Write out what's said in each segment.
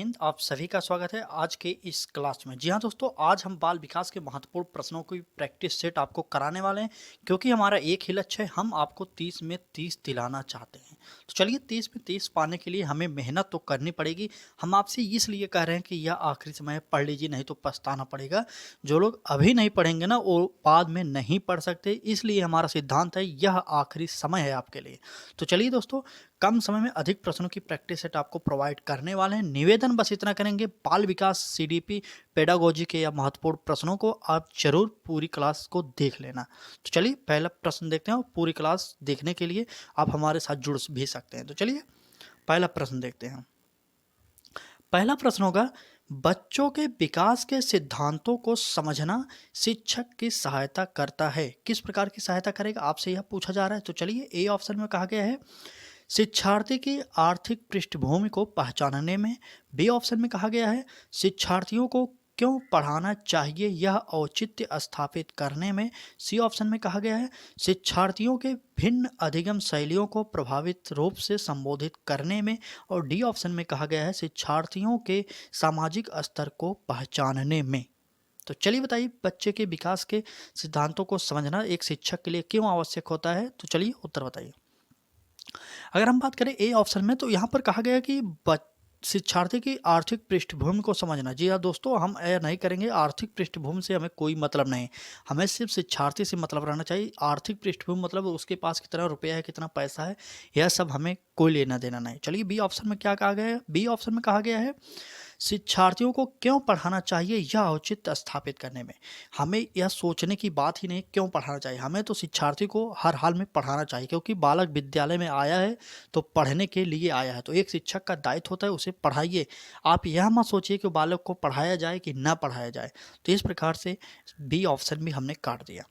हिंद। आप सभी का स्वागत है आज के इस क्लास में। जी हाँ दोस्तों, आज हम बाल विकास के महत्वपूर्ण प्रश्नों की प्रैक्टिस सेट आपको कराने वाले हैं, क्योंकि हमारा एक ही लक्ष्य है, हम आपको 30 में 30 दिलाना चाहते हैं। तो चलिए 30 में 30 पाने के लिए हमें मेहनत तो करनी पड़ेगी। हम आपसे इसलिए कह रहे हैं कि यह आखिरी समय है, पढ़ लीजिए, नहीं तो पछताना पड़ेगा। जो लोग अभी नहीं पढ़ेंगे ना, वो बाद में नहीं पढ़ सकते, इसलिए हमारा सिद्धांत है यह आखिरी समय है आपके लिए। तो चलिए दोस्तों, कम समय में अधिक प्रश्नों की प्रैक्टिस सेट आपको प्रोवाइड करने वाले हैं। निवेदन बस इतना करेंगे, बाल विकास सीडीपी पेडागोजी के या महत्वपूर्ण प्रश्नों को आप जरूर पूरी क्लास को देख लेना। तो चलिए पहला प्रश्न देखते हैं, और पूरी क्लास देखने के लिए आप हमारे साथ जुड़ भी सकते हैं। तो चलिए पहला प्रश्न देखते हैं। पहला प्रश्न होगा, बच्चों के विकास के सिद्धांतों को समझना शिक्षक की सहायता करता है। किस प्रकार की सहायता करेगा, आपसे यह पूछा जा रहा है। तो चलिए ए ऑप्शन में कहा गया है शिक्षार्थी की आर्थिक पृष्ठभूमि को पहचानने में। बी ऑप्शन में कहा गया है शिक्षार्थियों को क्यों पढ़ाना चाहिए यह औचित्य स्थापित करने में। सी ऑप्शन में कहा गया है शिक्षार्थियों के भिन्न अधिगम शैलियों को प्रभावित रूप से संबोधित करने में। और डी ऑप्शन में कहा गया है शिक्षार्थियों के सामाजिक स्तर को पहचानने में। तो चलिए बताइए, बच्चे के विकास के सिद्धांतों को समझना एक शिक्षक के लिए क्यों आवश्यक होता है। तो चलिए उत्तर बताइए। अगर हम बात करें ए ऑप्शन में, तो यहाँ पर कहा गया कि शिक्षार्थी की आर्थिक पृष्ठभूमि को समझना। जी हाँ दोस्तों, हम यह नहीं करेंगे, आर्थिक पृष्ठभूमि से हमें कोई मतलब नहीं, हमें सिर्फ शिक्षार्थी से मतलब रहना चाहिए। आर्थिक पृष्ठभूमि मतलब उसके पास कितना रुपया है, कितना पैसा है, यह सब हमें कोई लेना देना नहीं। चलिए बी ऑप्शन में क्या कहा गया है। बी ऑप्शन में कहा गया है शिक्षार्थियों को क्यों पढ़ाना चाहिए यह औचित्य स्थापित करने में। हमें यह सोचने की बात ही नहीं क्यों पढ़ाना चाहिए, हमें तो शिक्षार्थी को हर हाल में पढ़ाना चाहिए, क्योंकि बालक विद्यालय में आया है तो पढ़ने के लिए आया है। तो एक शिक्षक का दायित्व होता है उसे पढ़ाइए। आप यह मत सोचिए कि बालक को पढ़ाया जाए कि ना पढ़ाया जाए। तो इस प्रकार से बी ऑप्शन भी हमने काट दिया।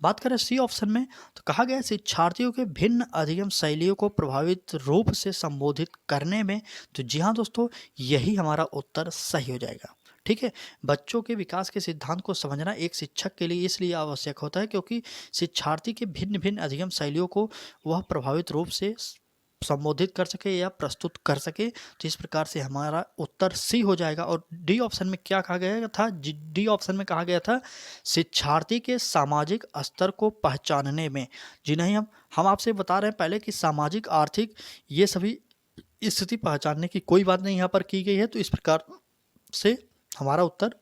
बात करें सी ऑप्शन में, तो कहा गया शिक्षार्थियों के भिन्न अधिगम शैलियों को प्रभावित रूप से संबोधित करने में। तो जी हाँ दोस्तों, यही हमारा उत्तर सही हो जाएगा। ठीक है, बच्चों के विकास के सिद्धांत को समझना एक शिक्षक के लिए इसलिए आवश्यक होता है, क्योंकि शिक्षार्थी के भिन्न भिन्न अधिगम शैलियों को वह प्रभावित रूप से संबोधित कर सके या प्रस्तुत कर सके। तो इस प्रकार से हमारा उत्तर सी हो जाएगा। और डी ऑप्शन में क्या कहा गया था, डी ऑप्शन में कहा गया था शिक्षार्थी के सामाजिक स्तर को पहचानने में। जी नहीं, हम आपसे बता रहे हैं पहले कि सामाजिक आर्थिक ये सभी स्थिति पहचानने की कोई बात नहीं यहाँ पर की गई है। तो इस प्रकार से हमारा उत्तर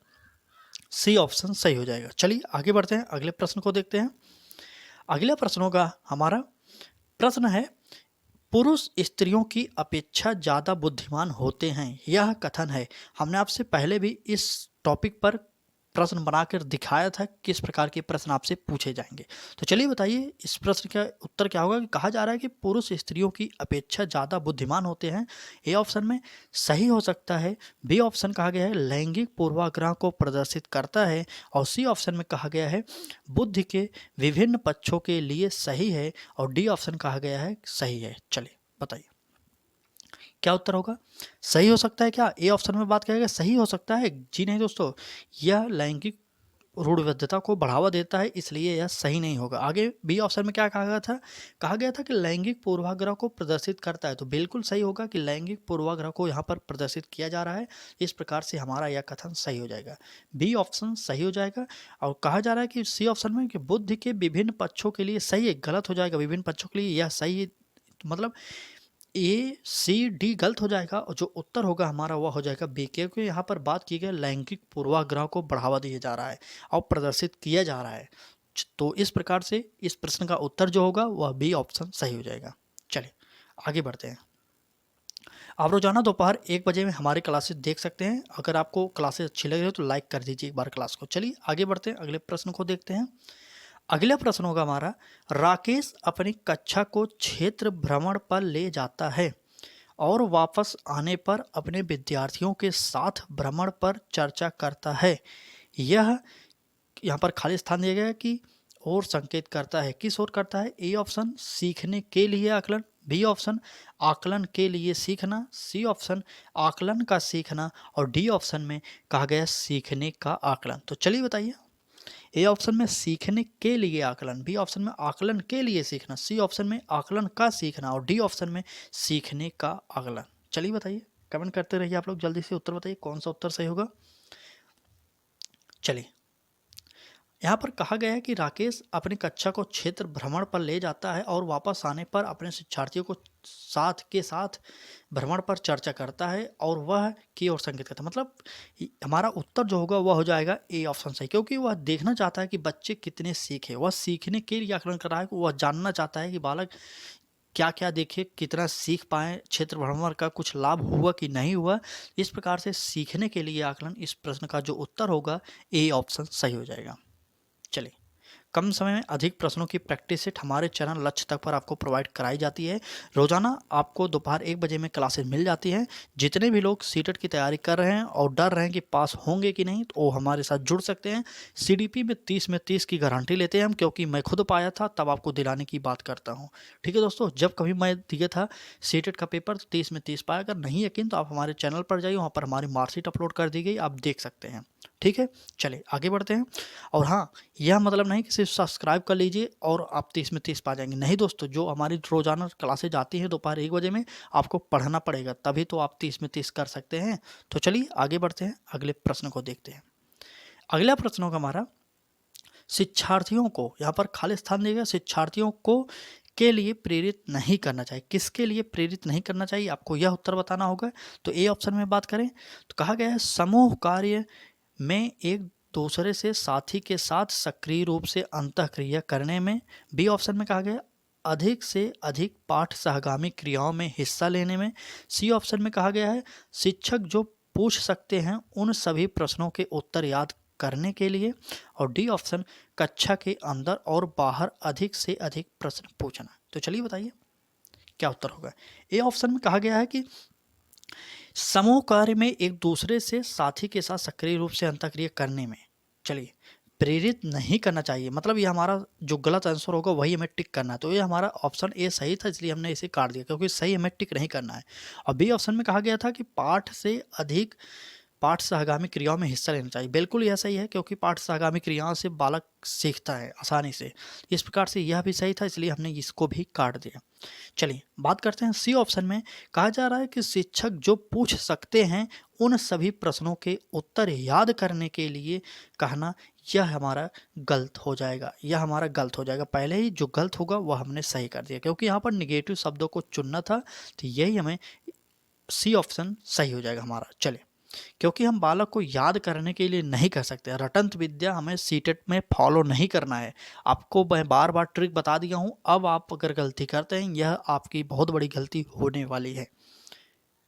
सी ऑप्शन सही हो जाएगा। चलिए आगे बढ़ते हैं, अगले प्रश्न को देखते हैं। अगले प्रश्नों का हमारा प्रश्न है, पुरुष स्त्रियों की अपेक्षा ज़्यादा बुद्धिमान होते हैं, यह कथन है। हमने आपसे पहले भी इस टॉपिक पर प्रश्न बनाकर दिखाया था किस प्रकार के प्रश्न आपसे पूछे जाएंगे। तो चलिए बताइए इस प्रश्न का उत्तर क्या होगा। कि कहा जा रहा है कि पुरुष स्त्रियों की अपेक्षा ज़्यादा बुद्धिमान होते हैं। ए ऑप्शन में सही हो सकता है। बी ऑप्शन कहा गया है लैंगिक पूर्वाग्रह को प्रदर्शित करता है। और सी ऑप्शन में कहा गया है बुद्धि के विभिन्न पक्षों के लिए सही है। और डी ऑप्शन कहा गया है सही है। चलिए बताइए क्या उत्तर होगा। सही हो सकता है क्या, ए ऑप्शन में बात करेगा सही हो सकता है। जी नहीं दोस्तों, यह लैंगिक रूढ़िबद्धता को बढ़ावा देता है, इसलिए यह सही नहीं होगा। आगे बी ऑप्शन में क्या कहा गया था, कहा गया था कि लैंगिक पूर्वाग्रह को प्रदर्शित करता है। तो बिल्कुल सही होगा कि लैंगिक पूर्वाग्रह को यहाँ पर प्रदर्शित किया जा रहा है। इस प्रकार से हमारा यह कथन सही हो जाएगा, बी ऑप्शन सही हो जाएगा। और कहा जा रहा है कि सी ऑप्शन में कि बुद्धि के विभिन्न पक्षों के लिए सही है, गलत हो जाएगा। विभिन्न पक्षों के लिए यह सही है, मतलब ए सी डी गलत हो जाएगा, और जो उत्तर होगा हमारा वह हो जाएगा बी, क्योंकि यहाँ पर बात की गई लैंगिक पूर्वाग्रह को बढ़ावा दिया जा रहा है और प्रदर्शित किया जा रहा है। तो इस प्रकार से इस प्रश्न का उत्तर जो होगा वह बी ऑप्शन सही हो जाएगा। चलिए आगे बढ़ते हैं। आप रोजाना दोपहर 1 बजे में हमारी क्लासेस देख सकते हैं। अगर आपको क्लासेस अच्छी लग रही हो तो लाइक कर दीजिए एक बार क्लास को। चलिए आगे बढ़ते हैं, अगले प्रश्न को देखते हैं। अगला प्रश्न होगा हमारा, राकेश अपनी कक्षा को क्षेत्र भ्रमण पर ले जाता है और वापस आने पर अपने विद्यार्थियों के साथ भ्रमण पर चर्चा करता है। यह यहाँ पर खाली स्थान दिया गया है कि और संकेत करता है, किस ओर करता है। ए ऑप्शन सीखने के लिए आकलन, बी ऑप्शन आकलन के लिए सीखना, सी ऑप्शन आकलन का सीखना, और डी ऑप्शन में कहा गया सीखने का आकलन। तो चलिए बताइए, ए ऑप्शन में सीखने के लिए आकलन, बी ऑप्शन में आकलन के लिए सीखना, सी ऑप्शन में आकलन का सीखना, और डी ऑप्शन में सीखने का आकलन। चलिए बताइए कमेंट करते रहिए आप लोग, जल्दी से उत्तर बताइए कौन सा उत्तर सही होगा। चलिए, यहाँ पर कहा गया है कि राकेश अपनी कक्षा को क्षेत्र भ्रमण पर ले जाता है और वापस आने पर अपने शिक्षार्थियों को साथ के साथ भ्रमण पर चर्चा करता है और वह की ओर संकेत करता है। मतलब हमारा उत्तर जो होगा वह हो जाएगा ए ऑप्शन सही, क्योंकि वह देखना चाहता है कि बच्चे कितने सीखे, वह सीखने के लिए आकलन कर रहा है, वह जानना चाहता है कि बालक क्या क्या देखे, कितना सीख पाए, क्षेत्र भ्रमण का कुछ लाभ हुआ कि नहीं हुआ। इस प्रकार से सीखने के लिए आकलन, इस प्रश्न का जो उत्तर होगा ए ऑप्शन सही हो जाएगा। चलिए, कम समय में अधिक प्रश्नों की प्रैक्टिस सेट हमारे चैनल लक्ष्य तक पर आपको प्रोवाइड कराई जाती है। रोजाना आपको दोपहर 1 बजे में क्लासेस मिल जाती हैं। जितने भी लोग सीटेट की तैयारी कर रहे हैं और डर रहे हैं कि पास होंगे कि नहीं, तो वो हमारे साथ जुड़ सकते हैं। सीडीपी में 30 में 30 की गारंटी लेते हैं हम, क्योंकि मैं खुद पाया था, तब आपको दिलाने की बात करता हूँ। ठीक है दोस्तों, जब कभी मैं दिया था सीटेट का पेपर तो 30 में 30 पाया। अगर नहीं यकीन तो आप हमारे चैनल पर जाइए, वहाँ पर हमारी मार्कशीट अपलोड कर दी गई, आप देख सकते हैं। ठीक है, चलिए आगे बढ़ते हैं। और हाँ, यह मतलब नहीं कि सिर्फ सब्सक्राइब कर लीजिए और आप 30 में 30 पा जाएंगे। नहीं दोस्तों, जो हमारी रोजाना क्लासेज आती हैं दोपहर 1 बजे में, आपको पढ़ना पड़ेगा, तभी तो आप 30 में 30 कर सकते हैं। तो चलिए आगे बढ़ते हैं, अगले प्रश्न को देखते हैं। अगला प्रश्न होगा हमारा, शिक्षार्थियों को, यहाँ पर खाली स्थान दिया गया, शिक्षार्थियों को के लिए प्रेरित नहीं करना चाहिए। किसके लिए प्रेरित नहीं करना चाहिए, आपको यह उत्तर बताना होगा। तो ए ऑप्शन में बात करें तो कहा गया है समूह कार्य में एक दूसरे से साथी के साथ सक्रिय रूप से अंतःक्रिया करने में। बी ऑप्शन में कहा गया अधिक से अधिक पाठ सहगामी क्रियाओं में हिस्सा लेने में। सी ऑप्शन में कहा गया है शिक्षक जो पूछ सकते हैं उन सभी प्रश्नों के उत्तर याद करने के लिए। और डी ऑप्शन कक्षा के अंदर और बाहर अधिक से अधिक प्रश्न पूछना। तो चलिए बताइए क्या उत्तर होगा। ए ऑप्शन में कहा गया है कि समूह कार्य में एक दूसरे से साथी के साथ सक्रिय रूप से अंतःक्रिया करने में। चलिए, प्रेरित नहीं करना चाहिए, मतलब ये हमारा जो गलत आंसर होगा वही हमें टिक करना है। तो ये हमारा ऑप्शन ए सही था, इसलिए हमने इसे काट दिया, क्योंकि सही हमें टिक नहीं करना है। और बी ऑप्शन में कहा गया था कि पाठ से अधिक पाठ सहगामी क्रियाओं में हिस्सा लेना चाहिए। बिल्कुल यह सही है, क्योंकि पाठ सहगामी क्रियाओं से बालक सीखता है आसानी से। इस प्रकार से यह भी सही था, इसलिए हमने इसको भी काट दिया। चलिए बात करते हैं सी ऑप्शन में। कहा जा रहा है कि शिक्षक जो पूछ सकते हैं उन सभी प्रश्नों के उत्तर याद करने के लिए कहना, यह हमारा गलत हो जाएगा। यह हमारा गलत हो जाएगा, पहले ही जो गलत होगा वह हमने सही कर दिया, क्योंकि यहाँ पर निगेटिव शब्दों को चुनना था। तो यही हमें सी ऑप्शन सही हो जाएगा हमारा। चलिए, क्योंकि हम बालक को याद करने के लिए नहीं कर सकते, रटंत विद्या हमें सीटेट में फॉलो नहीं करना है। आपको मैं बार बार ट्रिक बता दिया हूँ, अब आप अगर गलती करते हैं यह आपकी बहुत बड़ी गलती होने वाली है।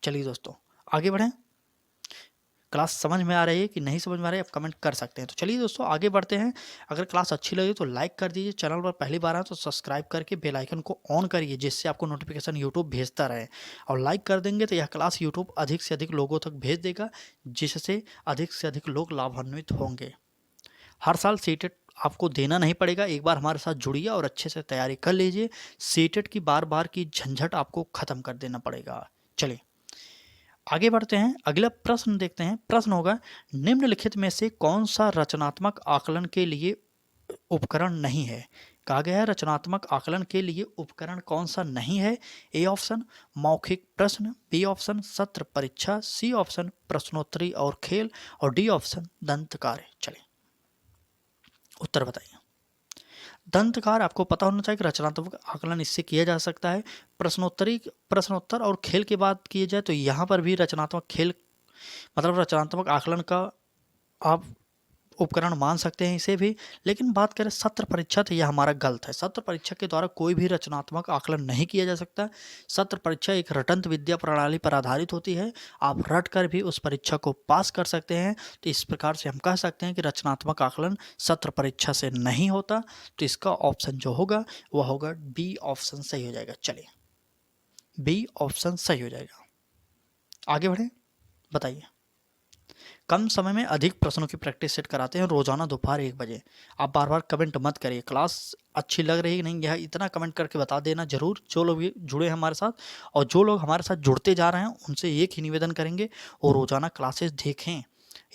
चलिए दोस्तों आगे बढ़ें। क्लास समझ में आ रही है कि नहीं समझ में आ रही है, आप कमेंट कर सकते हैं। तो चलिए दोस्तों आगे बढ़ते हैं। अगर क्लास अच्छी लगी तो लाइक कर दीजिए, चैनल पर पहली बार आए तो सब्सक्राइब करके बेल आइकन को ऑन करिए, जिससे आपको नोटिफिकेशन यूट्यूब भेजता रहे। और लाइक कर देंगे तो यह क्लास यूट्यूब अधिक से अधिक लोगों तक भेज देगा, जिससे अधिक से अधिक लोग लाभान्वित होंगे। हर साल सीटेट आपको देना नहीं पड़ेगा, एक बार हमारे साथ जुड़िए और अच्छे से तैयारी कर लीजिए। सीटेट की बार बार की झंझट आपको ख़त्म कर देना पड़ेगा। चलिए आगे बढ़ते हैं, अगला प्रश्न देखते हैं। प्रश्न होगा निम्नलिखित में से कौन सा रचनात्मक आकलन के लिए उपकरण नहीं है। कहा गया है रचनात्मक आकलन के लिए उपकरण कौन सा नहीं है। ए ऑप्शन मौखिक प्रश्न, बी ऑप्शन सत्र परीक्षा, सी ऑप्शन प्रश्नोत्तरी और खेल, और डी ऑप्शन दंत कार्य। चलिए उत्तर बताइए। दंतकार आपको पता होना चाहिए कि रचनात्मक आकलन इससे किया जा सकता है। प्रश्नोत्तर और खेल की बात की जाए तो यहाँ पर भी रचनात्मक खेल मतलब रचनात्मक आकलन का आप उपकरण मान सकते हैं इसे भी। लेकिन बात करें सत्र परीक्षा तो यह हमारा गलत है। सत्र परीक्षा के द्वारा कोई भी रचनात्मक आकलन नहीं किया जा सकता। सत्र परीक्षा एक रटंत विद्या प्रणाली पर आधारित होती है, आप रट कर भी उस परीक्षा को पास कर सकते हैं। तो इस प्रकार से हम कह सकते हैं कि रचनात्मक आकलन सत्र परीक्षा से नहीं होता। तो इसका ऑप्शन जो होगा वह होगा बी ऑप्शन सही हो जाएगा। चलिए बी ऑप्शन सही हो जाएगा। आगे बढ़े, बताइए। कम समय में अधिक प्रश्नों की प्रैक्टिस सेट कराते हैं रोजाना दोपहर 1 बजे। आप बार बार कमेंट मत करिए, क्लास अच्छी लग रही है नहीं, यह इतना कमेंट करके बता देना जरूर, जो लोग भी जुड़े हैं हमारे साथ। और जो लोग हमारे साथ जुड़ते जा रहे हैं उनसे एक ही निवेदन करेंगे, और रोजाना क्लासेस देखें।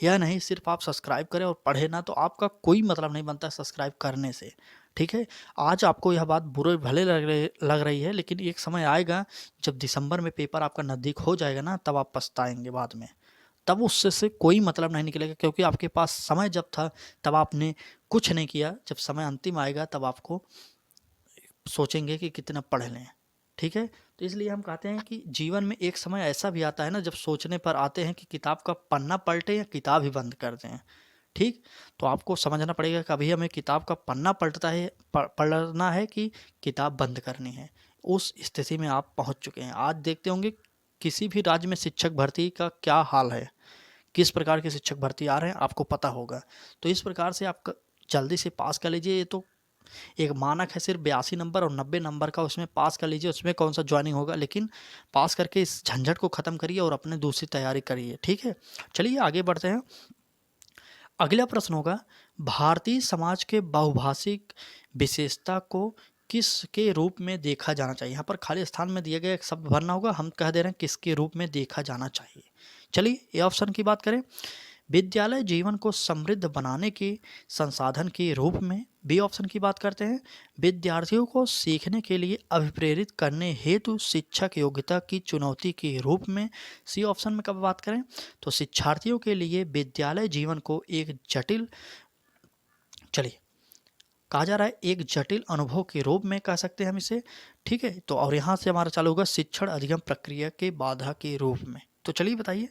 यह नहीं सिर्फ आप सब्सक्राइब करें और पढ़े ना, तो आपका कोई मतलब नहीं बनता सब्सक्राइब करने से। ठीक है, आज आपको यह बात बुरे भले लग रही है, लेकिन एक समय आएगा जब दिसंबर में पेपर आपका नज़दीक हो जाएगा ना, तब आप पछताएंगे बाद में। तब उससे से कोई मतलब नहीं निकलेगा, क्योंकि आपके पास समय जब था तब आपने कुछ नहीं किया। जब समय अंतिम आएगा तब आपको सोचेंगे कि कितना पढ़ लें। ठीक है, तो इसलिए हम कहते हैं कि जीवन में एक समय ऐसा भी आता है ना, जब सोचने पर आते हैं कि किताब का पन्ना पलटे या किताब ही बंद कर दें। ठीक, तो आपको समझना पड़ेगा कि अभी हमें किताब का पन्ना पलटता है, पढ़ना है कि किताब बंद करनी है। उस स्थिति में आप पहुंच चुके हैं। आज देखते होंगे किसी भी राज्य में शिक्षक भर्ती का क्या हाल है, किस प्रकार के शिक्षक भर्ती आ रहे हैं आपको पता होगा। तो इस प्रकार से आप जल्दी से पास कर लीजिए। ये तो एक मानक है सिर्फ 82 नंबर और 90 नंबर का, उसमें पास कर लीजिए। उसमें कौन सा ज्वाइनिंग होगा, लेकिन पास करके इस झंझट को ख़त्म करिए और अपने दूसरी तैयारी करिए। ठीक है, चलिए आगे बढ़ते हैं। अगला प्रश्न होगा, भारतीय समाज के बहुभाषिक विशेषता को किसके रूप में देखा जाना चाहिए। यहाँ पर खाली स्थान में दिया गया एक शब्द भरना होगा, हम कह दे रहे हैं किसके रूप में देखा जाना चाहिए। चलिए ए ऑप्शन की बात करें, विद्यालय जीवन को समृद्ध बनाने के संसाधन के रूप में। बी ऑप्शन की बात करते हैं, विद्यार्थियों को सीखने के लिए अभिप्रेरित करने हेतु शिक्षक योग्यता की चुनौती के रूप में। सी ऑप्शन में कब बात करें तो शिक्षार्थियों के लिए विद्यालय जीवन को एक जटिल, चलिए कहा जा रहा है एक जटिल अनुभव के रूप में कह सकते हैं हम इसे। ठीक है, तो और यहाँ से हमारा चालू होगा शिक्षण अधिगम प्रक्रिया के बाधा के रूप में। तो चलिए बताइए,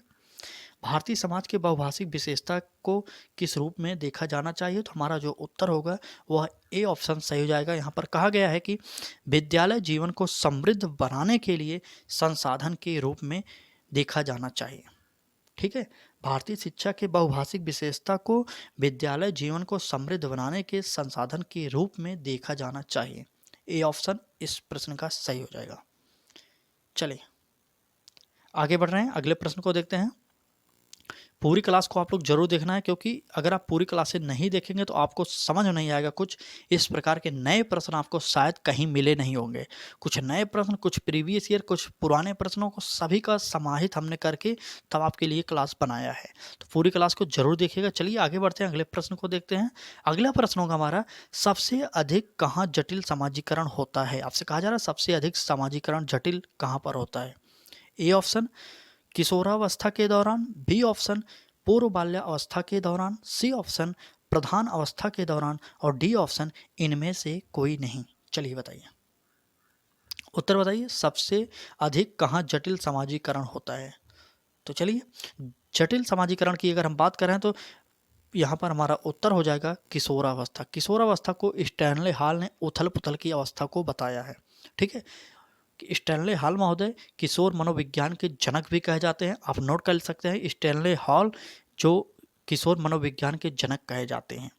भारतीय समाज के बहुभाषिक विशेषता को किस रूप में देखा जाना चाहिए। तो हमारा जो उत्तर होगा वह ए ऑप्शन सही हो जाएगा। यहाँ पर कहा गया है कि विद्यालय जीवन को समृद्ध बनाने के लिए संसाधन के रूप में देखा जाना चाहिए। ठीक है, भारतीय शिक्षा के बहुभाषिक विशेषता को विद्यालय जीवन को समृद्ध बनाने के संसाधन के रूप में देखा जाना चाहिए। ए ऑप्शन इस प्रश्न का सही हो जाएगा। चलिए आगे बढ़ रहे हैं, अगले प्रश्न को देखते हैं। पूरी क्लास को आप लोग जरूर देखना है, क्योंकि अगर आप पूरी क्लासें नहीं देखेंगे तो आपको समझ नहीं आएगा। कुछ इस प्रकार के नए प्रश्न आपको शायद कहीं मिले नहीं होंगे। कुछ नए प्रश्न, कुछ प्रीवियस ईयर, कुछ पुराने प्रश्नों को सभी का समाहित हमने करके तब आपके लिए क्लास बनाया है। तो पूरी क्लास को जरूर देखिएगा। चलिए आगे बढ़ते हैं, अगले प्रश्न को देखते हैं। अगला प्रश्न होगा हमारा, सबसे अधिक कहाँ जटिल समाजीकरण होता है। आपसे कहा जा रहा है सबसे अधिक समाजीकरण जटिल कहाँ पर होता है। ए ऑप्शन किशोरावस्था के दौरान, बी ऑप्शन पूर्व बाल्यावस्था के दौरान, सी ऑप्शन प्रधान अवस्था के दौरान और डी ऑप्शन इनमें से कोई नहीं। चलिए बताइए, उत्तर बताइए, सबसे अधिक कहाँ जटिल समाजीकरण होता है। तो चलिए जटिल समाजीकरण की अगर हम बात करें तो यहाँ पर हमारा उत्तर हो जाएगा किशोरावस्था। किशोरावस्था को स्टैनले हॉल ने उथल पुथल की अवस्था को बताया है। ठीक है, स्टैनले हॉल महोदय किशोर मनोविज्ञान के जनक भी कहे जाते हैं। आप नोट कर सकते हैं, स्टैनले हॉल जो किशोर मनोविज्ञान के जनक कहे जाते हैं।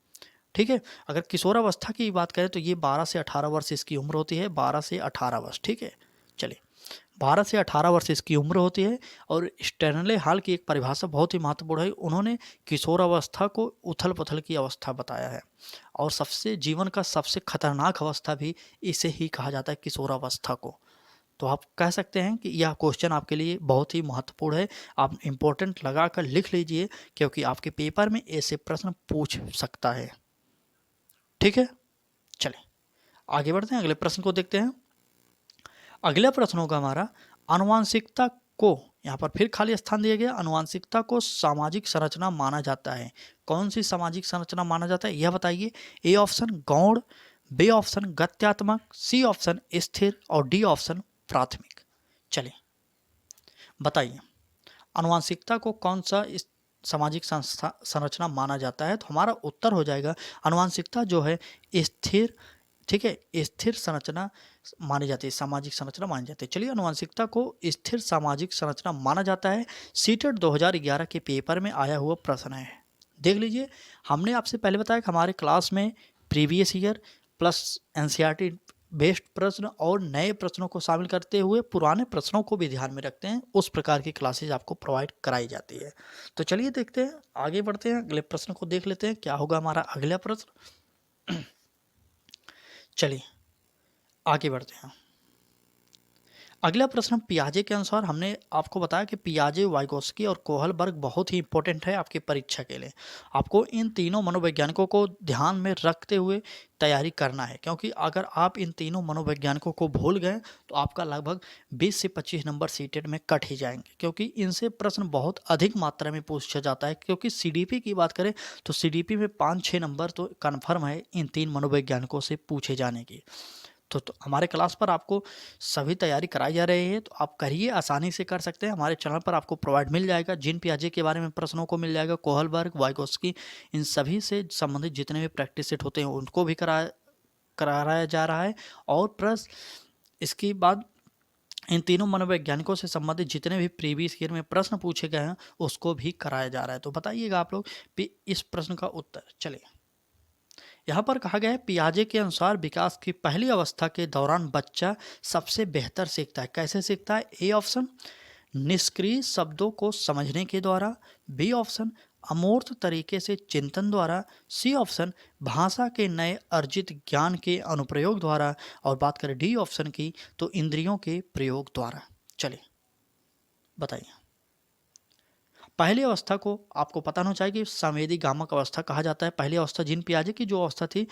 ठीक है, अगर किशोरावस्था की बात करें तो ये 12 से 18 वर्ष इसकी उम्र होती है। 12 से 18 वर्ष, ठीक है, चलिए 12 से 18 वर्ष इसकी उम्र होती है। और स्टैनले हॉल की एक परिभाषा बहुत ही महत्वपूर्ण है, उन्होंने किशोरावस्था को उथल पुथल की अवस्था बताया है। और सबसे जीवन का सबसे खतरनाक अवस्था भी इसे ही कहा जाता है, किशोरावस्था को। तो आप कह सकते हैं कि यह क्वेश्चन आपके लिए बहुत ही महत्वपूर्ण है। आप इम्पोर्टेंट लगा कर लिख लीजिए, क्योंकि आपके पेपर में ऐसे प्रश्न पूछ सकता है। ठीक है, चलिए आगे बढ़ते हैं, अगले प्रश्न को देखते हैं। अगला प्रश्न होगा हमारा, आनुवांशिकता को, यहाँ पर फिर खाली स्थान दिया गया, आनुवांशिकता को सामाजिक संरचना माना जाता है। कौन सी सामाजिक संरचना माना जाता है यह बताइए। ए ऑप्शन गौण, बी ऑप्शन गत्यात्मक, सी ऑप्शन स्थिर और डी ऑप्शन प्राथमिक। चलिए बताइए, आनुवांशिकता को कौन सा सामाजिक संरचना माना जाता है। तो हमारा उत्तर हो जाएगा आनुवांशिकता जो है स्थिर, ठीक है, स्थिर संरचना मानी जाती है, सामाजिक संरचना मानी जाती है। चलिए आनुवांशिकता को स्थिर सामाजिक संरचना माना जाता है। सीटेट 2011 के पेपर में आया हुआ प्रश्न है, देख लीजिए। हमने आपसे पहले बताया कि हमारे क्लास में previous year plus NCERT based प्रश्न और नए प्रश्नों को शामिल करते हुए पुराने प्रश्नों को भी ध्यान में रखते हैं, उस प्रकार की क्लासेज आपको प्रोवाइड कराई जाती है। तो चलिए देखते हैं, आगे बढ़ते हैं, अगले प्रश्न को देख लेते हैं क्या होगा हमारा अगला प्रश्न। चलिए आगे बढ़ते हैं, अगला प्रश्न पियाजे के अनुसार हमने आपको बताया कि पियाजे, वाइगोत्स्की और कोहलबर्ग बहुत ही इंपॉर्टेंट है आपकी परीक्षा के लिए। आपको इन तीनों मनोवैज्ञानिकों को ध्यान में रखते हुए तैयारी करना है, क्योंकि अगर आप इन तीनों मनोवैज्ञानिकों को भूल गए तो आपका लगभग 20 से 25 नंबर सीटेट में कट ही जाएंगे, क्योंकि इनसे प्रश्न बहुत अधिक मात्रा में पूछा जाता है। क्योंकि सीडीपी की बात करें तो सीडीपी में 5-6 नंबर तो कन्फर्म है इन तीन मनोवैज्ञानिकों से पूछे जाने की। तो हमारे क्लास पर आपको सभी तैयारी कराई जा रही है, तो आप करिए, आसानी से कर सकते हैं। हमारे चैनल पर आपको प्रोवाइड मिल जाएगा, जीन पियाजे के बारे में प्रश्नों को मिल जाएगा, कोहलबर्ग, वाइगोत्स्की, इन सभी से संबंधित जितने भी प्रैक्टिस सेट होते हैं उनको भी कराया जा रहा है। और प्लस इसके बाद इन तीनों मनोवैज्ञानिकों से संबंधित जितने भी प्रीवियस ईयर में प्रश्न पूछे गए हैं उसको भी कराया जा रहा है। तो बताइएगा आप लोग इस प्रश्न का उत्तर। चलिए, यहाँ पर कहा गया है पियाजे के अनुसार विकास की पहली अवस्था के दौरान बच्चा सबसे बेहतर सीखता है। कैसे सीखता है? ए ऑप्शन निष्क्रिय शब्दों को समझने के द्वारा, बी ऑप्शन अमूर्त तरीके से चिंतन द्वारा, सी ऑप्शन भाषा के नए अर्जित ज्ञान के अनुप्रयोग द्वारा, और बात करें डी ऑप्शन की तो इंद्रियों के प्रयोग द्वारा। चलिए बताइए। पहली अवस्था को आपको पता होना चाहिए कि संवेदी गामक अवस्था कहा जाता है। पहली अवस्था जीन पियाजे की जो अवस्था थी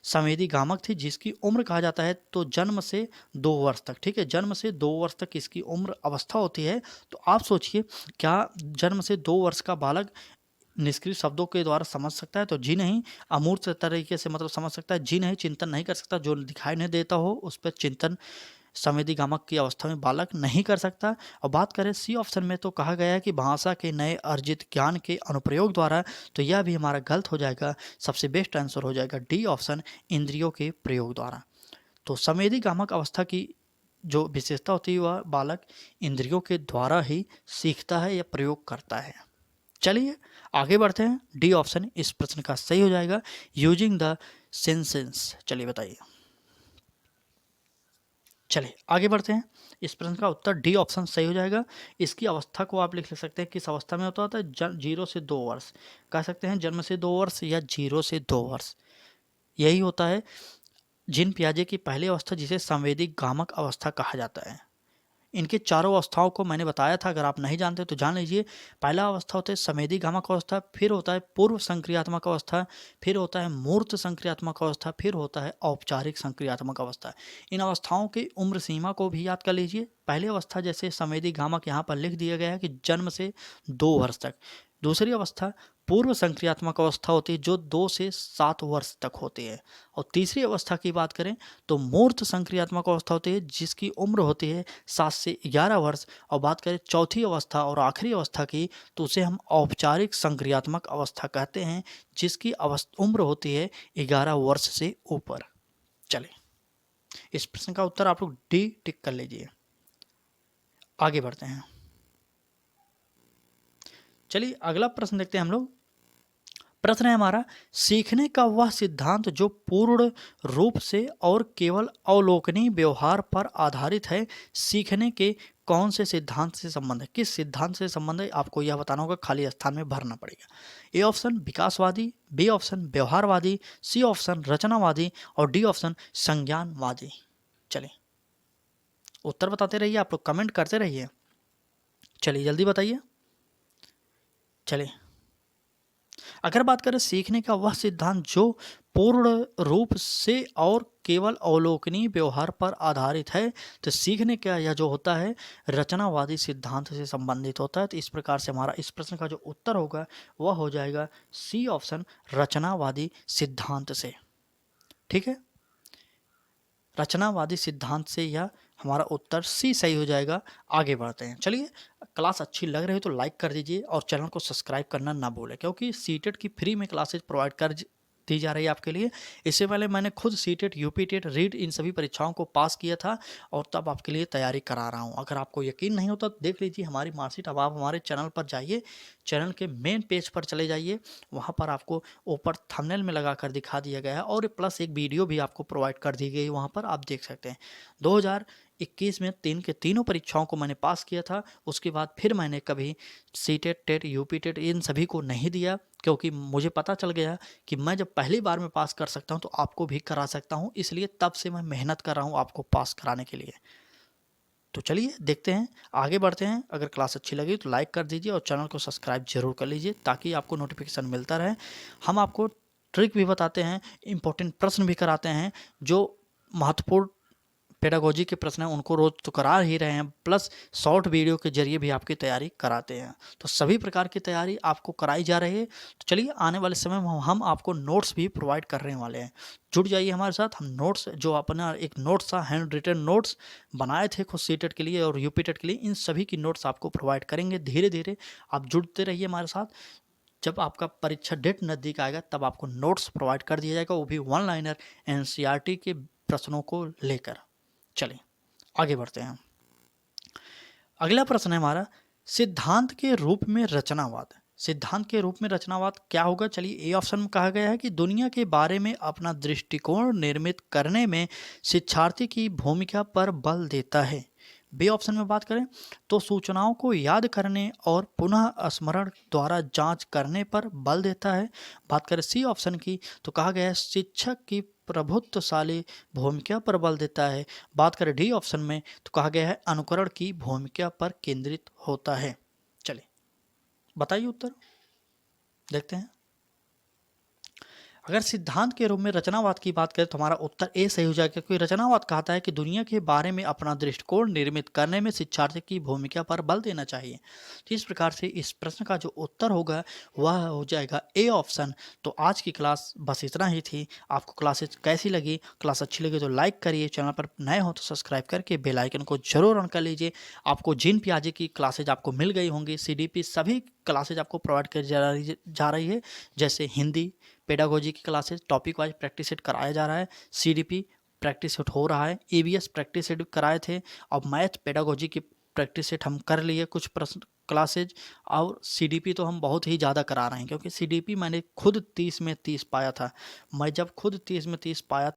संवेदी गामक थी, जिसकी उम्र कहा जाता है तो जन्म से 2 वर्ष तक। ठीक है, जन्म से 2 वर्ष तक इसकी उम्र अवस्था होती है। तो आप सोचिए, क्या जन्म से 2 वर्ष का बालक निष्क्रिय शब्दों के द्वारा समझ सकता है? तो जी नहीं। अमूर्त तरीके से मतलब समझ सकता है? जी नहीं। चिंतन नहीं कर सकता? जो दिखाई नहीं देता हो उस पर चिंतन संवेदी गामक की अवस्था में बालक नहीं कर सकता। और बात करें सी ऑप्शन में तो कहा गया है कि भाषा के नए अर्जित ज्ञान के अनुप्रयोग द्वारा, तो यह भी हमारा गलत हो जाएगा। सबसे बेस्ट आंसर हो जाएगा डी ऑप्शन इंद्रियों के प्रयोग द्वारा। तो संवेदी गामक अवस्था की जो विशेषता होती है वह बालक इंद्रियों के द्वारा ही सीखता है या प्रयोग करता है। चलिए आगे बढ़ते हैं। डी ऑप्शन इस प्रश्न का सही हो जाएगा, यूजिंग द सेंसेस। चलिए बताइए। चलिए आगे बढ़ते हैं। इस प्रश्न का उत्तर डी ऑप्शन सही हो जाएगा। इसकी अवस्था को आप लिख सकते हैं किस अवस्था में होता है? 0 से 2 वर्ष कह सकते हैं, जन्म से 2 वर्ष या 0 से 2 वर्ष, यही होता है जीन पियाजे की पहली अवस्था, जिसे संवेदी गामक अवस्था कहा जाता है। इनके चारों अवस्थाओं को मैंने बताया था, अगर आप नहीं जानते तो जान लीजिए। पहला अवस्था होता है संवेदी गामक अवस्था, फिर होता है पूर्व संक्रियात्मक अवस्था, फिर होता है मूर्त संक्रियात्मक अवस्था, फिर होता है औपचारिक संक्रियात्मक अवस्था। इन अवस्थाओं की उम्र सीमा को भी याद कर लीजिए। पहली अवस्था जैसे संवेदी गामक यहाँ पर लिख दिया गया है कि जन्म से 2 वर्ष तक। दूसरी अवस्था पूर्व संक्रियात्मक अवस्था होती है जो 2 से 7 वर्ष तक होती है। और तीसरी अवस्था की बात करें तो मूर्त संक्रियात्मक अवस्था होती है जिसकी उम्र होती है 7 से 11 वर्ष। और बात करें चौथी अवस्था और आखिरी अवस्था की तो उसे हम औपचारिक संक्रियात्मक अवस्था कहते हैं, जिसकी उम्र होती है 11 वर्ष से ऊपर। चलिए इस प्रश्न का उत्तर आप लोग डी टिक कर लीजिए। आगे बढ़ते हैं। चलिए अगला प्रश्न देखते हैं हम लोग। प्रश्न है हमारा, सीखने का वह सिद्धांत जो पूर्ण रूप से और केवल अवलोकनीय व्यवहार पर आधारित है, सीखने के कौन से सिद्धांत से संबंध है? किस सिद्धांत से संबंध है आपको यह बताना होगा, खाली स्थान में भरना पड़ेगा। ए ऑप्शन विकासवादी, बी ऑप्शन व्यवहारवादी, सी ऑप्शन रचनावादी, और डी ऑप्शन संज्ञानवादी। चलिए उत्तर बताते रहिए, आप लोग कमेंट करते रहिए। चलिए जल्दी बताइए। चलिए अगर बात करें सीखने का वह सिद्धांत जो पूर्ण रूप से और केवल अवलोकनीय व्यवहार पर आधारित है, तो सीखने का यह जो होता है रचनावादी सिद्धांत से संबंधित होता है। तो इस प्रकार से हमारा इस प्रश्न का जो उत्तर होगा वह हो जाएगा सी ऑप्शन रचनावादी सिद्धांत से। ठीक है, रचनावादी सिद्धांत से यह हमारा उत्तर सी सही हो जाएगा। आगे बढ़ते हैं। चलिए क्लास अच्छी लग रही है तो लाइक कर दीजिए और चैनल को सब्सक्राइब करना ना भूलें, क्योंकि सीटेट की फ्री में क्लासेज प्रोवाइड कर दी जा रही है आपके लिए। इससे पहले मैंने खुद सीटेट, यूपीटेट, रीड इन सभी परीक्षाओं को पास किया था और तब आपके लिए तैयारी करा रहा हूँ। अगर आपको यकीन नहीं होता तो देख लीजिए हमारी मार्कशीट। अब आप हमारे चैनल पर जाइए, चैनल के मेन पेज पर चले जाइए, वहाँ पर आपको ऊपर थंबनेल में लगा कर दिखा दिया गया है और प्लस एक वीडियो भी आपको प्रोवाइड कर दी गई, वहाँ पर आप देख सकते हैं। 2021 में के तीनों परीक्षाओं को मैंने पास किया था। उसके बाद फिर मैंने कभी सीटेट, टेट, यूपीटेट इन सभी को नहीं दिया, क्योंकि मुझे पता चल गया कि मैं जब पहली बार में पास कर सकता हूं तो आपको भी करा सकता हूं। इसलिए तब से मैं मेहनत कर रहा हूं आपको पास कराने के लिए। तो चलिए देखते हैं, आगे बढ़ते हैं। अगर क्लास अच्छी लगी तो लाइक कर दीजिए और चैनल को सब्सक्राइब जरूर कर लीजिए ताकि आपको नोटिफिकेशन मिलता रहे। हम आपको ट्रिक भी बताते हैं, इम्पोर्टेंट प्रश्न भी कराते हैं, जो महत्वपूर्ण पेडागोजी के प्रश्न हैं उनको रोज तो करा ही रहे हैं, प्लस शॉर्ट वीडियो के जरिए भी आपकी तैयारी कराते हैं। तो सभी प्रकार की तैयारी आपको कराई जा रही है। तो चलिए आने वाले समय में हम आपको नोट्स भी प्रोवाइड करने वाले हैं। जुड़ जाइए हमारे साथ। हम नोट्स जो अपना एक नोट्स था, हैंड रिटन नोट्स बनाए थे खुद सीटेट के लिए और यूपीटेट के लिए, इन सभी की नोट्स आपको प्रोवाइड करेंगे। धीरे धीरे आप जुड़ते रहिए हमारे साथ। जब आपका परीक्षा डेट नज़दीक आएगा तब आपको नोट्स प्रोवाइड कर दिया जाएगा, वो भी वन लाइनर एनसीईआरटी के प्रश्नों को लेकर। चलिए आगे बढ़ते हैं। अगला प्रश्न है हमारा, सिद्धांत के रूप में रचनावाद। सिद्धांत के रूप में रचनावाद क्या होगा? चलिए, ए ऑप्शन में कहा गया है कि दुनिया के बारे में अपना दृष्टिकोण निर्मित करने में शिक्षार्थी की भूमिका पर बल देता है। बी ऑप्शन में बात करें तो सूचनाओं को याद करने और पुनः स्मरण द्वारा जांच करने पर बल देता है। बात करें सी ऑप्शन की तो कहा गया है शिक्षक की प्रभुत्वशाली भूमिका पर बल देता है। बात करें डी ऑप्शन में तो कहा गया है अनुकरण की भूमिका पर केंद्रित होता है। चलिए बताइए उत्तर, देखते हैं। अगर सिद्धांत के रूप में रचनावाद की बात करें तो हमारा उत्तर ए सही हो जाएगा, क्योंकि रचनावाद कहता है कि दुनिया के बारे में अपना दृष्टिकोण निर्मित करने में शिक्षार्थी की भूमिका पर बल देना चाहिए। तो इस प्रकार से इस प्रश्न का जो उत्तर होगा वह हो जाएगा ए ऑप्शन। तो आज की क्लास बस इतना ही थी। आपको क्लासेज कैसी लगी? क्लास अच्छी लगी तो लाइक करिए, चैनल पर नए हो तो सब्सक्राइब करके बेल आइकन को जरूर ऑन कर लीजिए। आपको जिन प्याजे की क्लासेज आपको मिल गई होंगी, सीडीपी सभी क्लासेज आपको प्रोवाइड कर जा रही है, जैसे हिंदी पेडागोजी की classes topic wise practice set कराया जा रहा है, सीडीपी प्रैक्टिस सेट हो रहा है, ईवीएस प्रैक्टिस सेट कराए थे और मैथ पेडागोजी की प्रैक्टिस सेट हम कर लिए कुछ प्रश्न क्लासेज। और सीडीपी तो हम बहुत ही ज़्यादा करा रहे हैं, क्योंकि सीडीपी मैंने खुद 30 में 30 पाया था। मैं जब खुद 30 में 30 पाया